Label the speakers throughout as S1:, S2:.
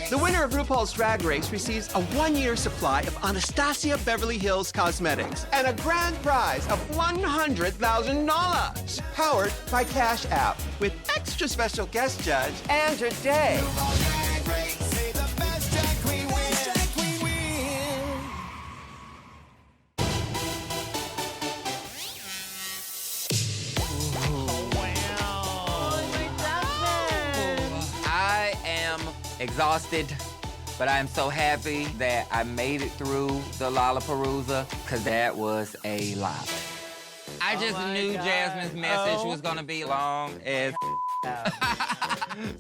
S1: The winner of RuPaul's Drag Race receives a one-year supply of Anastasia Beverly Hills cosmetics and a grand prize of $100,000. Powered by Cash App with extra special guest judge Andrew Day.
S2: Exhausted, but I'm so happy that I made it through the LaLaPaRuZa, because that was a lot. I just knew Jasmine's message was gonna be long as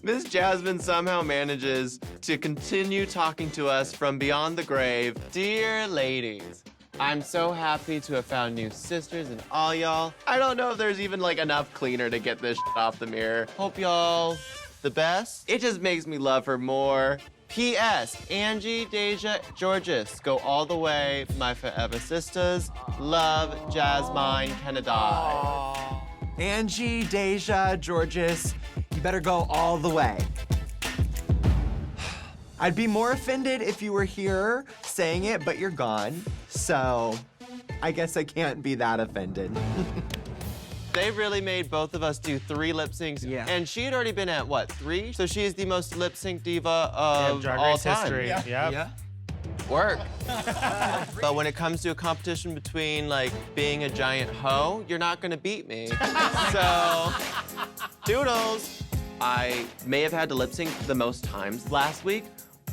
S3: Miss Jasmine somehow manages to continue talking to us from beyond the grave. Dear ladies, I'm so happy to have found new sisters and all y'all. I don't know if there's even like enough cleaner to get this off the mirror. Hope y'all the best. It just makes me love her more. P.S. Angie, Deja, Georges, go all the way, my forever sisters. Love, Jasmine, Canada.
S4: Angie, Deja, Georges, you better go all the way. I'd be more offended if you were here saying it, but you're gone. So I guess I can't be that offended.
S3: They really made both of us do 3 lip syncs.
S4: Yeah.
S3: And she had already been at, what, 3? So she is the most lip sync diva of
S5: Drag
S3: all
S5: Race
S3: time.
S5: history.
S3: Yeah.
S5: Yep.
S4: Yeah.
S3: Work. But when it comes to a competition between, like, being a giant hoe, you're not gonna beat me. So, doodles. I may have had to lip sync the most times last week,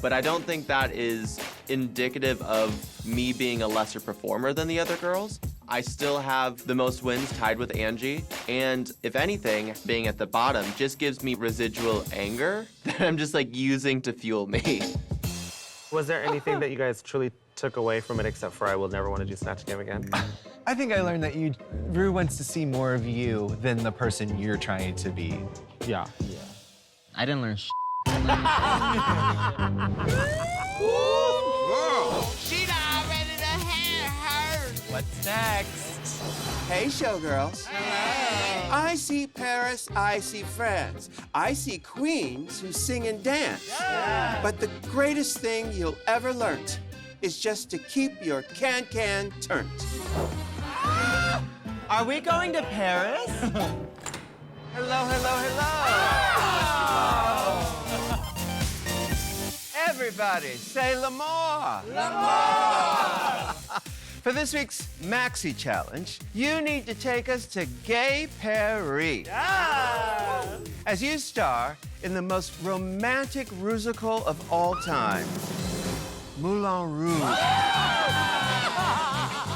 S3: but I don't think that is indicative of me being a lesser performer than the other girls. I still have the most wins tied with Angie, and if anything, being at the bottom just gives me residual anger that I'm just like using to fuel me.
S5: Was there anything that you guys truly took away from it except for I will never want to do Snatch Game again?
S6: I think I learned that Ru wants to see more of you than the person you're trying to be.
S5: Yeah.
S2: I didn't learn
S1: She already the hair hurt.
S3: What's next?
S1: Hey, showgirls. I see Paris, I see France. I see queens who sing and dance. But the greatest thing you'll ever learn is just to keep your can-can turned.
S3: Are we going to Paris? Hello, hello, hello. Everybody, say L'Amour. L'Amour. For this week's Maxi Challenge, you need to take us to Gay Paris. As you star in the most romantic Rusical of all time, Moulin Ru.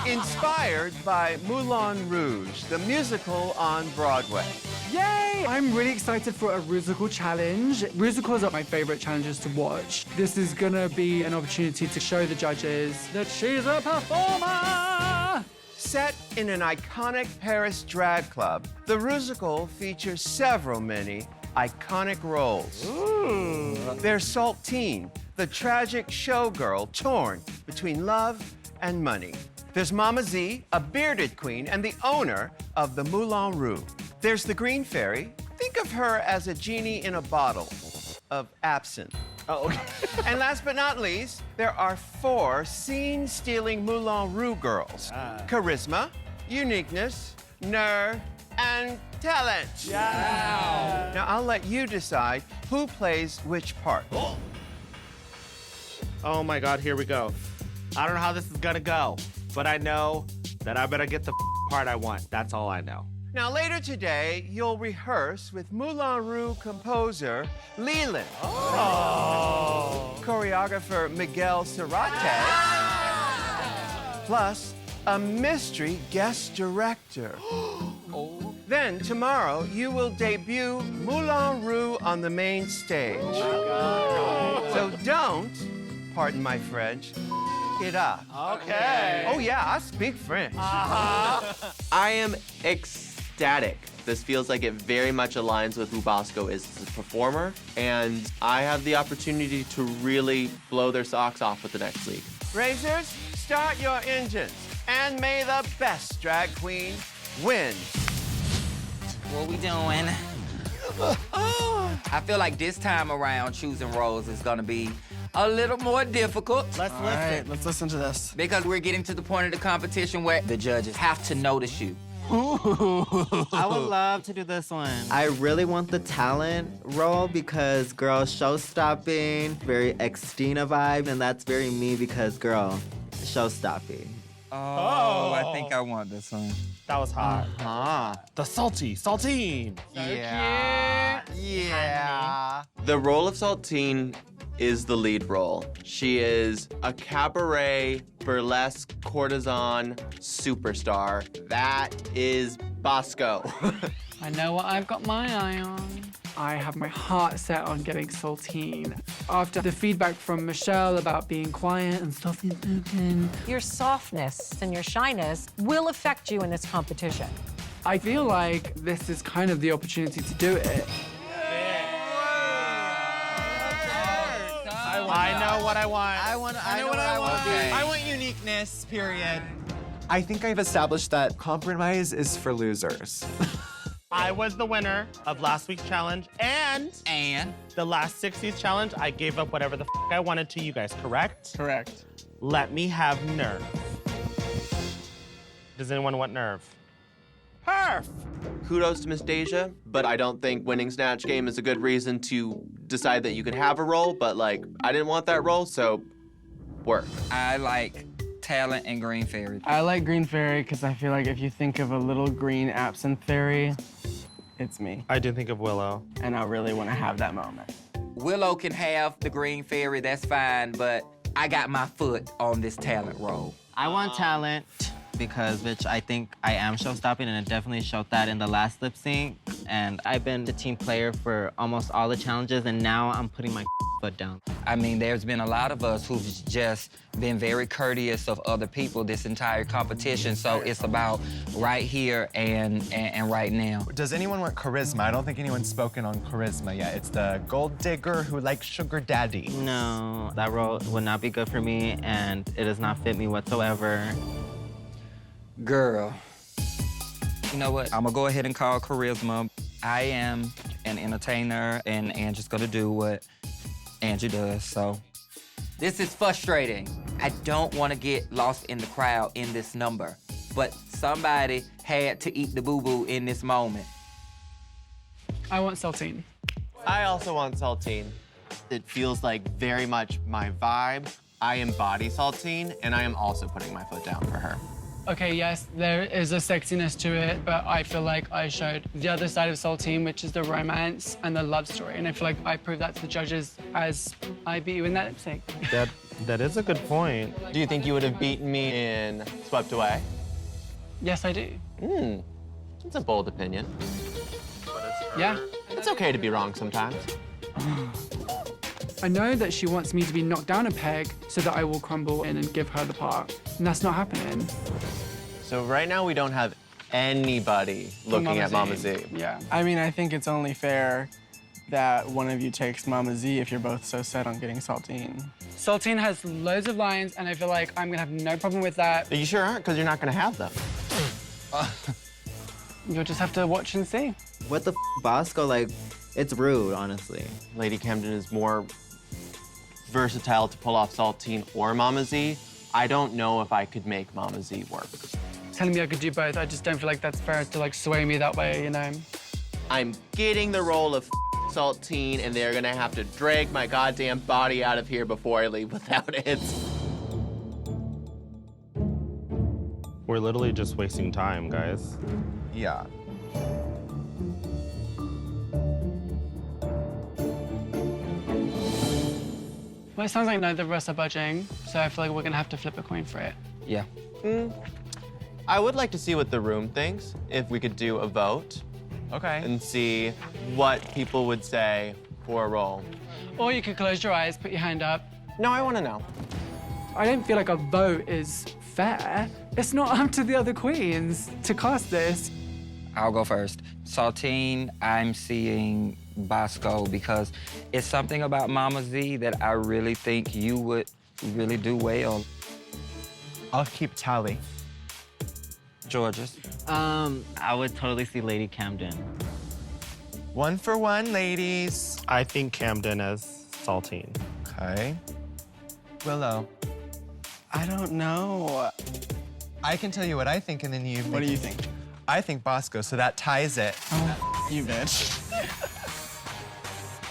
S3: Inspired by Moulin Rouge, the musical on Broadway.
S7: Yay! I'm really excited for a Rusical challenge. Rusicals are my favorite challenges to watch. This is gonna be an opportunity to show the judges that she's a performer!
S1: Set in an iconic Paris drag club, the Rusical features many iconic roles. There's Saltine, the tragic showgirl torn between love and money. There's Mama Z, a bearded queen and the owner of the Moulin Ru. There's the Green Fairy. Think of her as a genie in a bottle of absinthe.
S3: Oh, okay.
S1: And last but not least, there are 4 scene-stealing Moulin Ru girls. Charisma, uniqueness, nerve, and talent.
S3: Wow.
S1: Now, I'll let you decide who plays which part.
S5: Oh my God, here we go. I don't know how this is gonna go, but I know that I better get the part I want. That's all I know.
S1: Now, later today, you'll rehearse with Moulin Ru composer Leland, choreographer Miguel Serrate, plus a mystery guest director. Then, tomorrow, you will debut Moulin Ru on the main stage. So don't, pardon my French, it up.
S5: Okay.
S1: Oh, yeah, I speak French.
S3: I am ecstatic. This feels like it very much aligns with who Bosco is as a performer, and I have the opportunity to really blow their socks off with the next week.
S1: Racers, start your engines, and may the best drag queen win.
S2: What we doing? I feel like this time around, choosing roles is gonna be a little more difficult.
S5: Let's
S8: All
S5: listen.
S8: right, let's listen to this.
S2: Because we're getting to the point of the competition where the judges have to notice you.
S9: I would love to do this one. I really want the talent role because, girl, show-stopping, very Xtina vibe, and that's very me because, girl, show-stopping.
S2: Oh, I think I want this one.
S5: That was hot.
S8: The saltine.
S4: Yeah. Yeah.
S3: The role of Saltine is the lead role. She is a cabaret, burlesque, courtesan superstar. That is Bosco.
S7: I know what I've got my eye on. I have my heart set on getting Saltine. After the feedback from Michelle about being quiet and soft-spoken,
S10: Your softness and your shyness will affect you in this competition.
S7: I feel like this is kind of the opportunity to do it.
S5: I know what I want.
S9: I know what I want.
S2: Okay.
S4: I want uniqueness, period. I think I've established that compromise is for losers.
S5: I was the winner of last week's challenge, and
S2: And
S5: the last 60s challenge, I gave up whatever the I wanted to you guys, correct?
S8: Correct.
S5: Let me have Nerve. Does anyone want Nerve? Perf!
S3: Kudos to Miss Deja, but I don't think winning Snatch Game is a good reason to decide that you can have a role, but like, I didn't want that role, so work.
S2: I like Talent and Green Fairy.
S8: I like Green Fairy because I feel like if you think of a little green absinthe fairy, it's me.
S5: I did think of Willow.
S8: And I really want to have that moment.
S2: Willow can have the Green Fairy, that's fine, but I got my foot on this talent role.
S9: I want talent because, bitch, I think I am show-stopping, and it definitely showed that in the last lip sync. And I've been the team player for almost all the challenges, and now I'm putting my foot down.
S2: I mean, there's been a lot of us who've just been very courteous of other people this entire competition, so it's about right here and right now.
S6: Does anyone want charisma? I don't think anyone's spoken on charisma yet. It's the gold digger who likes sugar daddy.
S9: No, that role would not be good for me, and it does not fit me whatsoever.
S2: Girl, you know what? I'm gonna go ahead and call charisma. I am an entertainer, and Angie's gonna do what Angie does, so. This is frustrating. I don't want to get lost in the crowd in this number, but somebody had to eat the boo-boo in this moment.
S7: I want Saltine.
S3: I also want Saltine. It feels like very much my vibe. I embody Saltine, and I am also putting my foot down for her.
S7: Okay, yes, there is a sexiness to it, but I feel like I showed the other side of Saltine, which is the romance and the love story. And I feel like I proved that to the judges as I beat you in that lip sync.
S5: That is a good point.
S3: Do you think you would have beaten me in Swept Away?
S7: Yes, I do.
S3: It's a bold opinion.
S7: Yeah.
S3: It's okay to be wrong sometimes.
S7: I know that she wants me to be knocked down a peg so that I will crumble in and give her the part. And that's not happening.
S3: So right now we don't have anybody looking at Mama Z.
S7: Yeah.
S8: I mean, I think it's only fair that one of you takes Mama Z if you're both so set on getting Saltine.
S7: Saltine has loads of lines, and I feel like I'm gonna have no problem with that.
S3: You sure aren't, because you're not gonna have them.
S7: You'll just have to watch and see.
S9: What the Bosco? Like, it's rude, honestly.
S3: Lady Camden is more versatile to pull off Saltine or Mama Z. I don't know if I could make Mama Z work.
S7: Telling me I could do both, I just don't feel like that's fair to like sway me that way, you know?
S3: I'm getting the role of Saltine, and they're gonna have to drag my goddamn body out of here before I leave without it.
S5: We're literally just wasting time, guys.
S6: Yeah.
S7: Well, it sounds like neither of us are budging, so I feel like we're gonna have to flip a coin for it.
S2: Yeah.
S3: I would like to see what the room thinks, if we could do a vote
S6: Okay.
S3: and see what people would say for a role.
S7: Or you could close your eyes, put your hand up.
S3: No, I want to know.
S7: I don't feel like a vote is fair. It's not up to the other queens to cast this.
S2: I'll go first. Saltine, I'm seeing Bosco because it's something about Mama Z that I really think you would really do well.
S6: I'll keep tally.
S2: Georges.
S9: I would totally see Lady Camden.
S6: 1 for 1, ladies.
S5: I think Camden is Saltine.
S6: Okay. Willow.
S8: I don't know.
S6: I can tell you what I think, and then you.
S8: What do you think?
S6: I think Bosco, so that ties it.
S8: Oh, you bitch.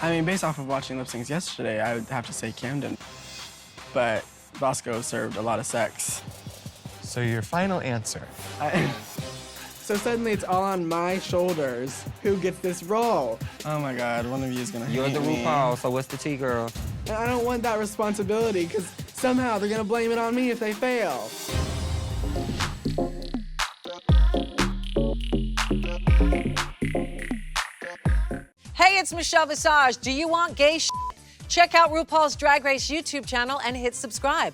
S8: I mean, based off of watching lip syncs yesterday, I would have to say Camden. But Bosco served a lot of sex.
S6: So your final answer.
S8: So suddenly it's all on my shoulders. Who gets this role? Oh my God, one of you is gonna
S2: You're
S8: hate
S2: the
S8: me.
S2: RuPaul, so what's the tea, girl?
S8: And I don't want that responsibility, because somehow they're gonna blame it on me if they fail.
S10: Hey, it's Michelle Visage. Do you want gay shit? Check out RuPaul's Drag Race YouTube channel and hit subscribe.